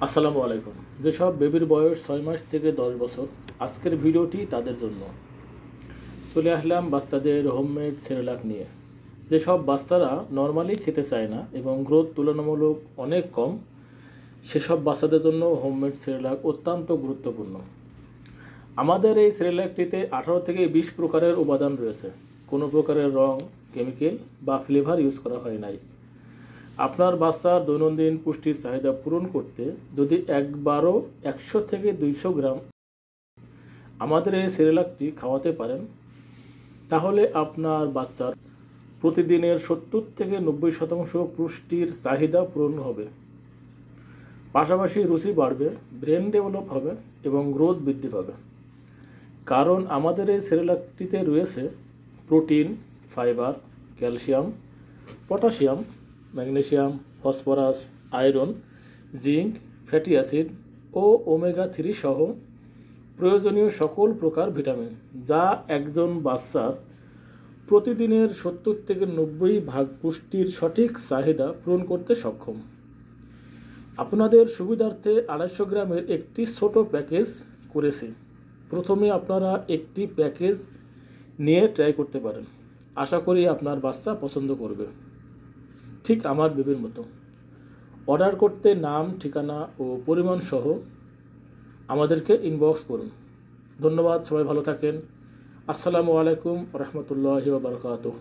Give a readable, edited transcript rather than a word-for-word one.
আসসালামু আলাইকুম। যেসব বেবির বয়স 6 মাস থেকে 10 বছর, আজকের ভিডিওটি তাদের জন্য। চলে আসলাম বাচ্চাদের হোমমেড সেরেলাক নিয়ে। যেসব বাচ্চারা নর্মালি খেতে চায় না এবং গ্রোথ তুলনামূলক অনেক কম, সেসব বাচ্চাদের জন্য হোমমেড সেরেলাক অত্যন্ত গুরুত্বপূর্ণ। আমাদের এই সেরেলাকটিতে 18 থেকে 20 প্রকারের উপাদান রয়েছে। কোনো প্রকারের রং, কেমিক্যাল বা ফ্লেভার ইউজ করা হয় নাই। আপনার বাচ্চার দৈনন্দিন পুষ্টির চাহিদা পূরণ করতে যদি একবারও 100 থেকে 200 গ্রাম আমাদের এই সেরেলাকটি খাওয়াতে পারেন, তাহলে আপনার বাচ্চার প্রতিদিনের 70 থেকে 90% পুষ্টির চাহিদা পূরণ হবে। পাশাপাশি রুচি বাড়বে, ব্রেন ডেভেলপ হবে এবং গ্রোথ বৃদ্ধি পাবে। কারণ আমাদের এই সেরেলাকটিতে রয়েছে protein, fibre, calcium, potassium, magnesium, phosphorus, iron, zinc, fatty acid ও ওমেগা-3 সহ প্রয়োজনীয় সকল প্রকার ভিটামিন, যা একজন বাচ্চার প্রতিদিনের 70 থেকে 90% পুষ্টির সঠিক চাহিদা পূরণ করতে সক্ষম। আপনাদের সুবিধার্থে 250 গ্রামের একটি ছোট প্যাকেজ করেছি। প্রথমে আপনারা একটি প্যাকেজ নিয়ে ট্রাই করতে পারেন। আশা করি আপনার বাচ্চা পছন্দ করবে, ঠিক আমার বেবির মতো। অর্ডার করতে নাম, ঠিকানা ও পরিমাণ সহ আমাদেরকে ইনবক্স করুন। ধন্যবাদ, সবাই ভালো থাকেন। আসসালামু আলাইকুম রহমতুল্লাহি ওয়া বারাকাতুহু।